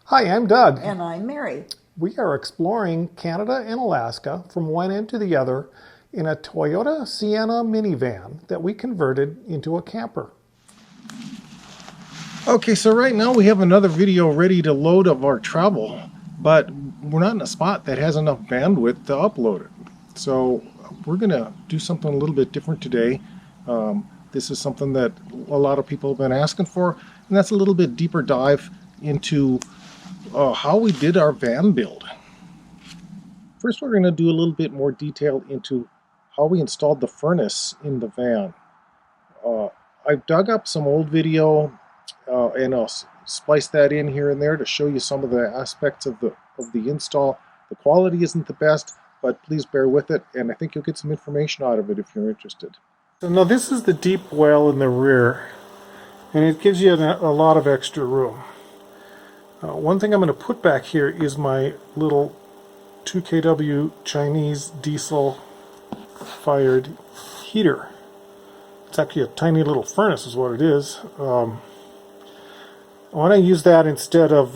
Hi, I'm Doug. And I'm Mary. We are exploring Canada and Alaska from one end to the other in a Toyota Sienna minivan that we converted into a camper. Okay, so right now we have another video ready to load of our travel, but we're not in a spot that has enough bandwidth to upload it. So we're going to do something a little bit different today. This is something that a lot of people have been asking for, and that's a little bit deeper dive into how we did our van build. First, we're going to do a little bit more detail into how we installed the furnace in the van. I've dug up some old video and I'll splice that in here and there to show you some of the aspects of the install. The quality isn't the best, but please bear with it, and I think you'll get some information out of it if you're interested. So now this is the deep well in the rear, and it gives you a lot of extra room. One thing I'm going to put back here is my little 2 kW Chinese diesel fired heater. It's actually a tiny little furnace is what it is. I want to use that instead of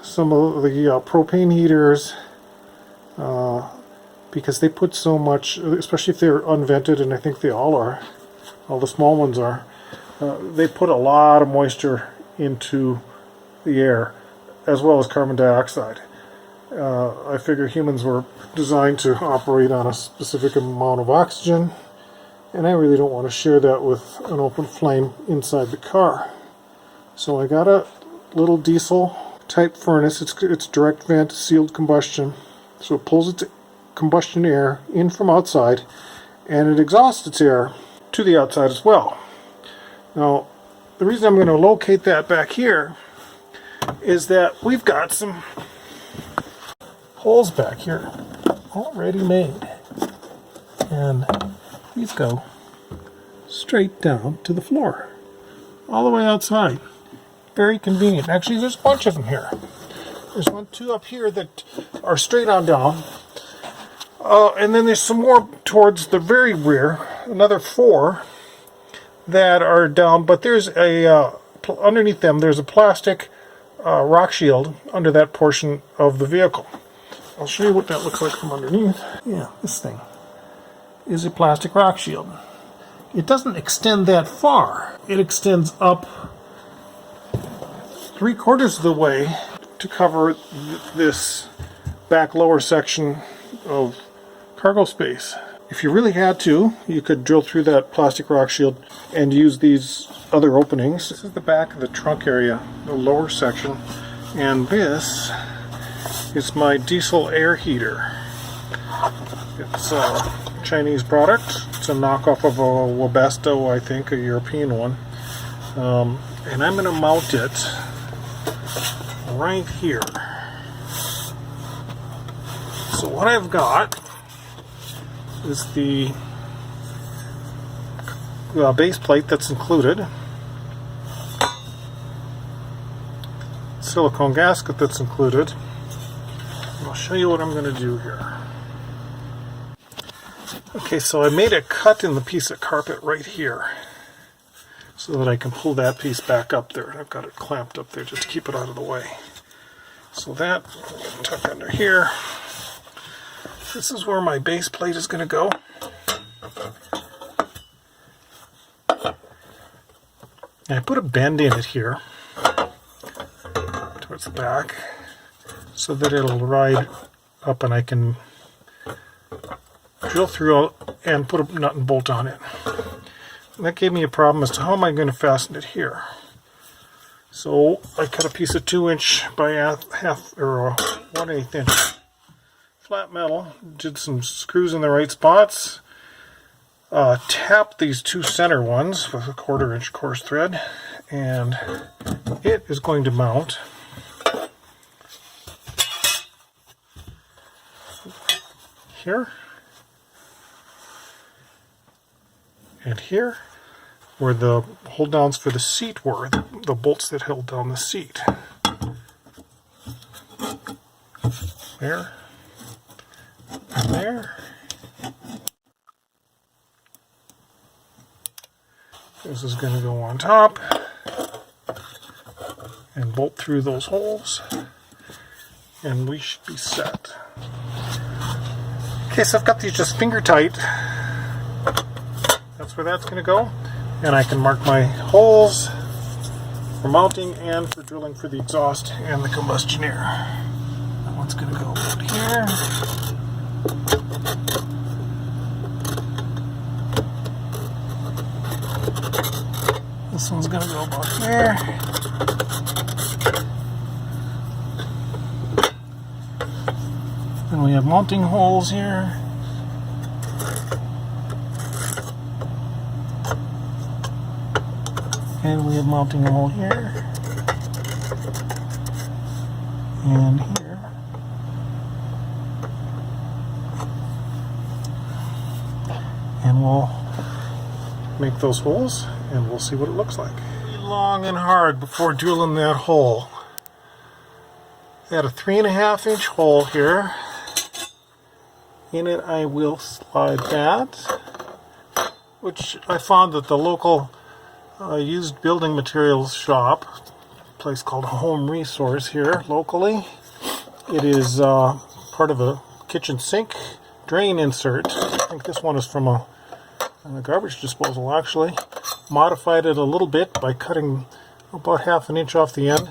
some of the propane heaters because they put so much, especially if they're unvented, and I think they all are, all the small ones are, they put a lot of moisture into the air as well as carbon dioxide. I figure humans were designed to operate on a specific amount of oxygen, and I really don't want to share that with an open flame inside the car. So I got a little diesel type furnace. It's direct vent, sealed combustion, so it pulls its combustion air in from outside and it exhausts its air to the outside as well. Now the reason I'm going to locate that back here is that we've got some holes back here already made, and these go straight down to the floor all the way outside. Very convenient. Actually, there's a bunch of them here. There's two up here that are straight on down, and then there's some more towards the very rear, another 4 that are down, but there's a underneath them there's a plastic rock shield under that portion of the vehicle. I'll show you what that looks like from underneath. Yeah, this thing is a plastic rock shield. It doesn't extend that far. It extends up 3/4 of the way to cover this back lower section of cargo space. If you really had to, you could drill through that plastic rock shield and use these other openings. This is the back of the trunk area, the lower section, and this is my diesel air heater. It's a Chinese product. It's a knockoff of a Webasto, I think, a European one. And I'm going to mount it right here. So what I've got is the base plate that's included, silicone gasket that's included. I'll show you what I'm going to do here. Okay, so I made a cut in the piece of carpet right here so that I can pull that piece back up there. I've got it clamped up there just to keep it out of the way. So that, tuck under here. This is where my base plate is going to go. And I put a bend in it here towards the back so that it'll ride up and I can drill through and put a nut and bolt on it. And that gave me a problem as to how am I going to fasten it here. So I cut a piece of 2" by half or 1/8 inch flat metal, did some screws in the right spots, tapped these 2 center ones with a 1/4 inch coarse thread, and it is going to mount here and here, where the hold downs for the seat were, the bolts that held down the seat. There. And there. This is going to go on top. and bolt through those holes, and we should be set. Okay, so I've got these just finger tight. That's where that's going to go. And I can mark my holes for mounting and for drilling for the exhaust and the combustion air. That one's going to go about here. This one's going to go about here. Then we have mounting holes here. And we have mounting hole here. And here. And we'll make those holes and we'll see what it looks like. Long and hard before drilling that hole. I got a 3.5-inch hole here. In it I will slide that, which I found that the local used building materials shop, a place called Home Resource here locally. It is part of a kitchen sink drain insert. I think this one is from a garbage disposal actually. Modified it a little bit by cutting about 1/2 inch off the end.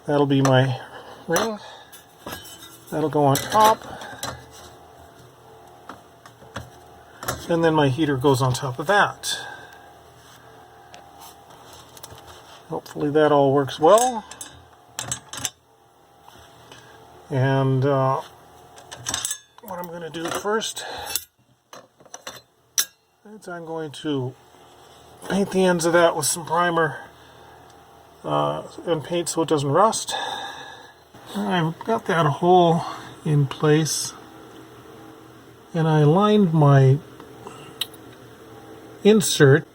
That'll be my ring. That'll go on top. And then my heater goes on top of that. Hopefully that all works well. And what I'm going to do first is I'm going to paint the ends of that with some primer and paint so it doesn't rust. I've got that hole in place, and I lined my insert,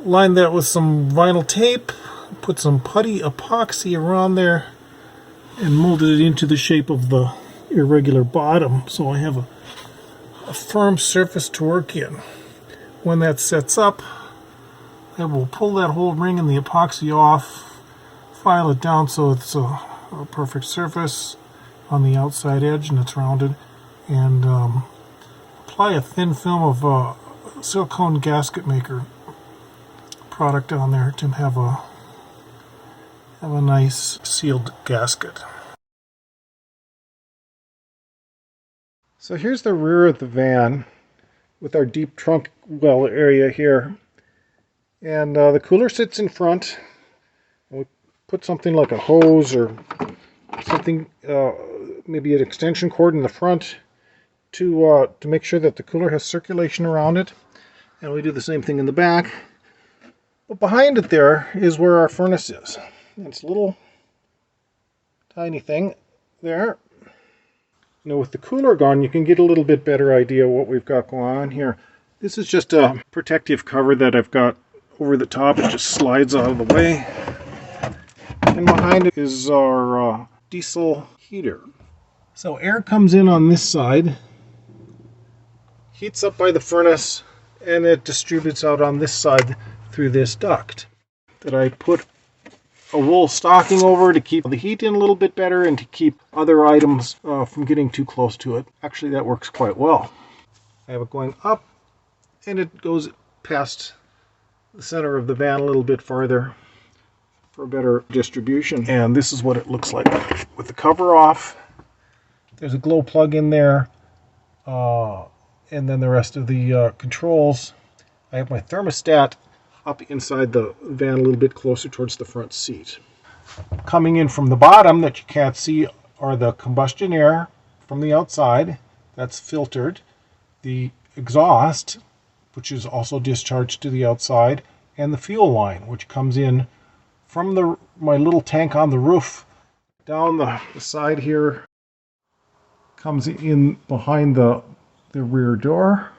lined that with some vinyl tape, put some putty epoxy around there, and molded it into the shape of the irregular bottom, so I have a firm surface to work in. When that sets up, I will pull that whole ring and the epoxy off, file it down so it's a perfect surface on the outside edge and it's rounded, and apply a thin film of silicone gasket maker product on there to have a nice sealed gasket. So here's the rear of the van with our deep trunk well area here, and the cooler sits in front. We'll put something like a hose or something, maybe an extension cord in the front to make sure that the cooler has circulation around it. And we do the same thing in the back. But behind it there is where our furnace is. It's a little tiny thing there. Now with the cooler gone, you can get a little bit better idea what we've got going on here. This is just a protective cover that I've got over the top. It just slides out of the way. And behind it is our diesel heater. So air comes in on this side, heats up by the furnace, and it distributes out on this side through this duct that I put a wool stocking over to keep the heat in a little bit better and to keep other items from getting too close to it. Actually, that works quite well. I have it going up, and it goes past the center of the van a little bit farther for better distribution. And this is what it looks like with the cover off. There's a glow plug in there, and then the rest of the controls. I have my thermostat up inside the van a little bit closer towards the front seat. Coming in from the bottom that you can't see are the combustion air from the outside. That's filtered. The exhaust, which is also discharged to the outside, and the fuel line, which comes in from my little tank on the roof down the side here, comes in behind the rear door,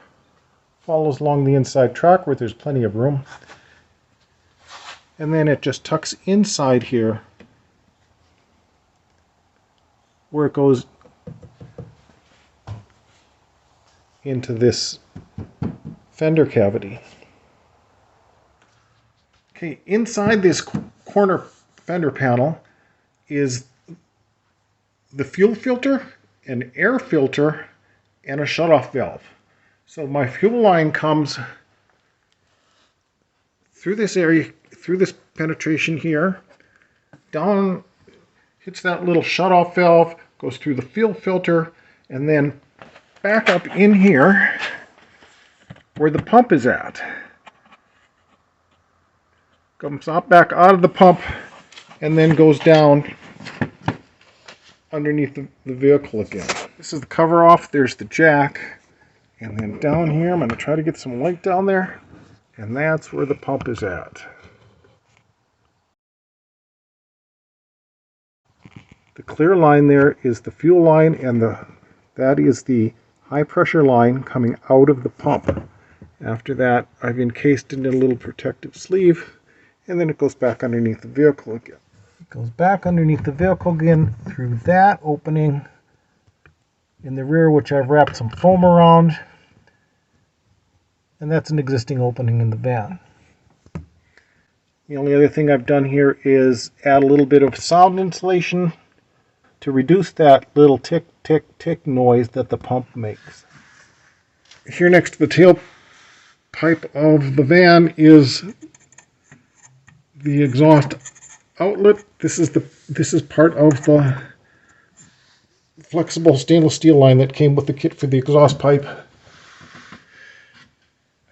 follows along the inside track where there's plenty of room, and then it just tucks inside here where it goes into this fender cavity. Okay, inside this corner fender panel is the fuel filter, an air filter, and a shutoff valve. So my fuel line comes through this area, through this penetration here, down, hits that little shutoff valve, goes through the fuel filter, and then back up in here where the pump is at. Comes up back out of the pump and then goes down underneath the vehicle again. This is the cover off, there's the jack, and then down here, I'm going to try to get some light down there, and that's where the pump is at. The clear line there is the fuel line, and that is the high pressure line coming out of the pump. After that, I've encased it in a little protective sleeve, and then it goes back underneath the vehicle again. It goes back underneath the vehicle again through that opening in the rear, which I've wrapped some foam around, and that's an existing opening in the van. The only other thing I've done here is add a little bit of sound insulation to reduce that little tick, tick, tick noise that the pump makes. Here next to the tailpipe of the van is the exhaust outlet. This is part of the flexible stainless steel line that came with the kit for the exhaust pipe. I've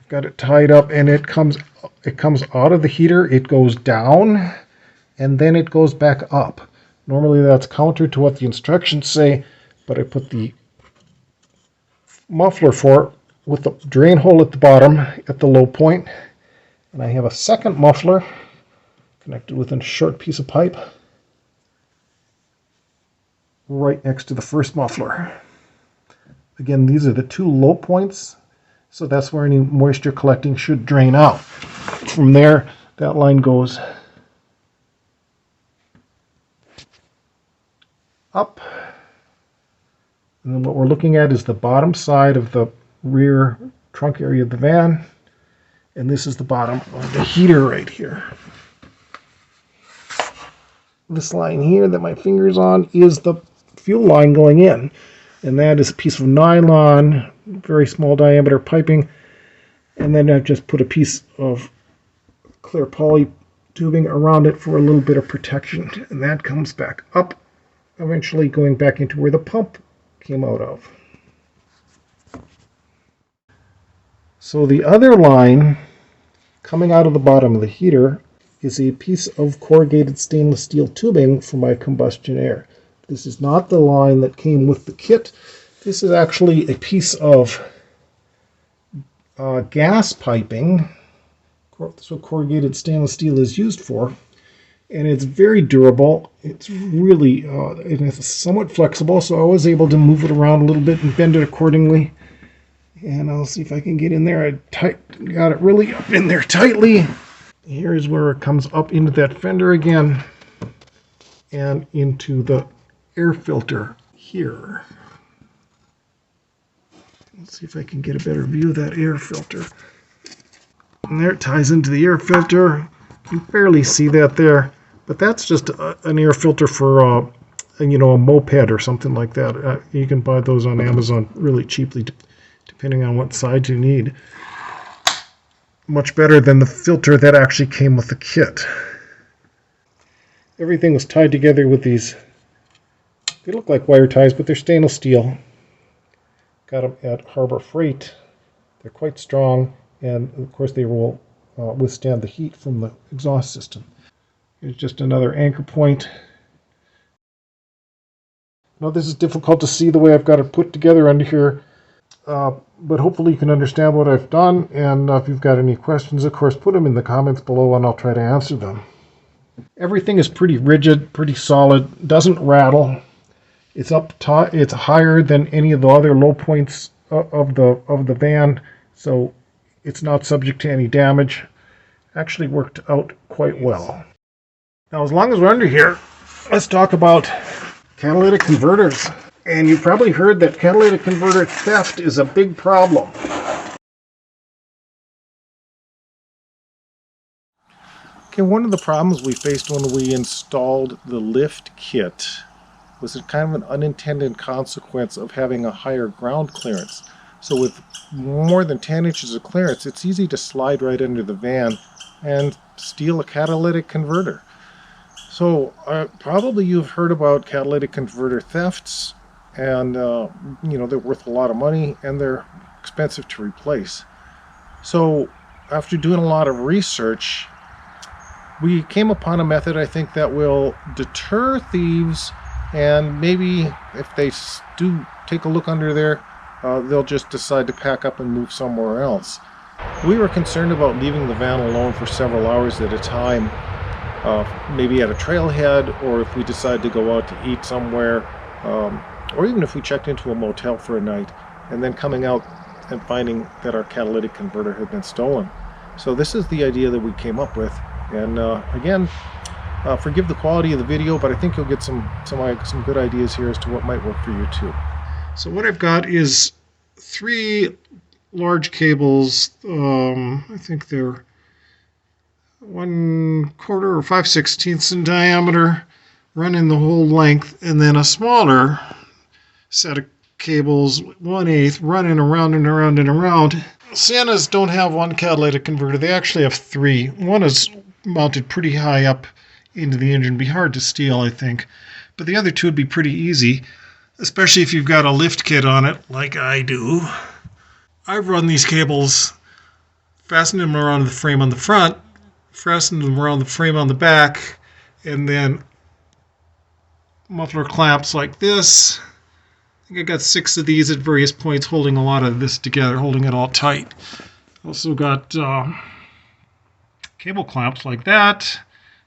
got it tied up, and it comes out of the heater, it goes down, and then it goes back up. Normally that's counter to what the instructions say, but I put the muffler for it with the drain hole at the bottom at the low point, and I have a second muffler connected with a short piece of pipe right next to the first muffler. Again, these are the two low points, so that's where any moisture collecting should drain out. From there, that line goes up, and then what we're looking at is the bottom side of the rear trunk area of the van, and this is the bottom of the heater right here. This line here that my finger's on is the fuel line going in, and that is a piece of nylon, very small diameter piping, and then I've just put a piece of clear poly tubing around it for a little bit of protection, and that comes back up, eventually going back into where the pump came out of. So the other line coming out of the bottom of the heater is a piece of corrugated stainless steel tubing for my combustion air. This is not the line that came with the kit. This is actually a piece of gas piping. That's what corrugated stainless steel is used for. And it's very durable. It's really it is somewhat flexible, so I was able to move it around a little bit and bend it accordingly. And I'll see if I can get in there. I got it really up in there tightly. Here's where it comes up into that fender again and into the air filter here. Let's see if I can get a better view of that air filter. And there it ties into the air filter. You can barely see that there. But that's just an air filter for, a moped or something like that. You can buy those on Amazon really cheaply, depending on what size you need. Much better than the filter that actually came with the kit. Everything was tied together with these. They look like wire ties, but they're stainless steel. Got them at Harbor Freight. They're quite strong, and of course they will withstand the heat from the exhaust system. Here's just another anchor point. Now this is difficult to see the way I've got it put together under here, but hopefully you can understand what I've done, and if you've got any questions, of course, put them in the comments below and I'll try to answer them. Everything is pretty rigid, pretty solid, doesn't rattle. It's it's higher than any of the other low points of the van, so it's not subject to any damage. Actually worked out quite well. Now, as long as we're under here, let's talk about catalytic converters. And you've probably heard that catalytic converter theft is a big problem. Okay, one of the problems we faced when we installed the lift kit was a kind of an unintended consequence of having a higher ground clearance. So with more than 10 inches of clearance, it's easy to slide right under the van and steal a catalytic converter. So probably you've heard about catalytic converter thefts, and they're worth a lot of money and they're expensive to replace. So after doing a lot of research, we came upon a method I think that will deter thieves, and maybe if they do take a look under there, they'll just decide to pack up and move somewhere else. We were concerned about leaving the van alone for several hours at a time, maybe at a trailhead, or if we decide to go out to eat somewhere, or even if we checked into a motel for a night, and then coming out and finding that our catalytic converter had been stolen. So this is the idea that we came up with. And again, forgive the quality of the video, but I think you'll get some good ideas here as to what might work for you too. So what I've got is 3 large cables. I think they're 1/4 or 5/16 in diameter, running the whole length, and then a smaller set of cables, 1/8, running around and around and around. Siennas don't have one catalytic converter. They actually have 3. One is mounted pretty high up into the engine. Be hard to steal, I think. But the other 2 would be pretty easy, especially if you've got a lift kit on it, like I do. I've run these cables, fastened them around the frame on the front, fastened them around the frame on the back, and then muffler clamps like this. I think I got 6 of these at various points, holding a lot of this together, holding it all tight. Also got cable clamps like that,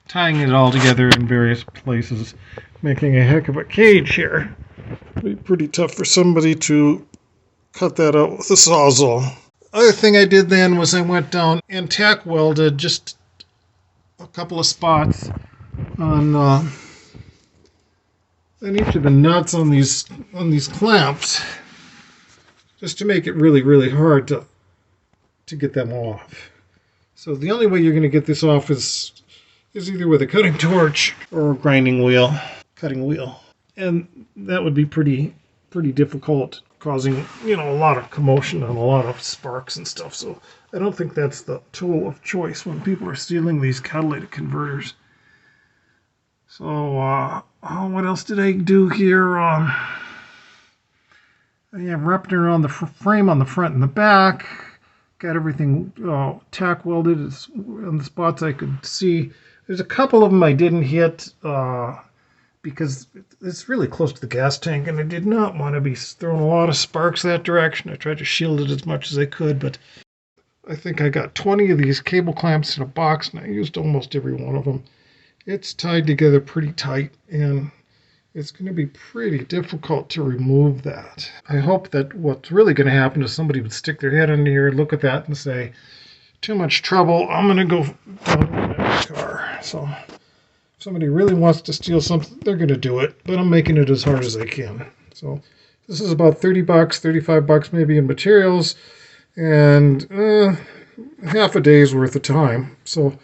tying it all together in various places, making a heck of a cage here. It'd be pretty tough for somebody to cut that out with a sawzall. Other thing I did then was I went down and tack welded just a couple of spots on each of the nuts on these clamps, just to make it really, really hard to get them off. So the only way you're going to get this off is either with a cutting torch or a grinding wheel, cutting wheel. And that would be pretty difficult, causing, a lot of commotion and a lot of sparks and stuff. So I don't think that's the tool of choice when people are stealing these catalytic converters. So what else did I do here? I have wrapped around the frame on the front and the back. Got everything tack welded on the spots I could see. There's a couple of them I didn't hit because it's really close to the gas tank, and I did not want to be throwing a lot of sparks that direction. I tried to shield it as much as I could, but I think I got 20 of these cable clamps in a box, and I used almost every one of them. It's tied together pretty tight, and it's going to be pretty difficult to remove that. I hope that what's really going to happen is somebody would stick their head under here, look at that, and say, too much trouble, I'm going to go down to the next car. So if somebody really wants to steal something, they're going to do it, but I'm making it as hard as I can. So this is about $30, $35 maybe in materials, and half a day's worth of time. So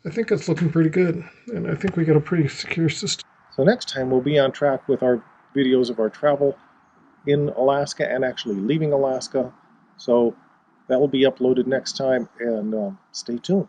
I think it's looking pretty good, and I think we got a pretty secure system. So next time we'll be on track with our videos of our travel in Alaska and actually leaving Alaska. So that will be uploaded next time, and stay tuned.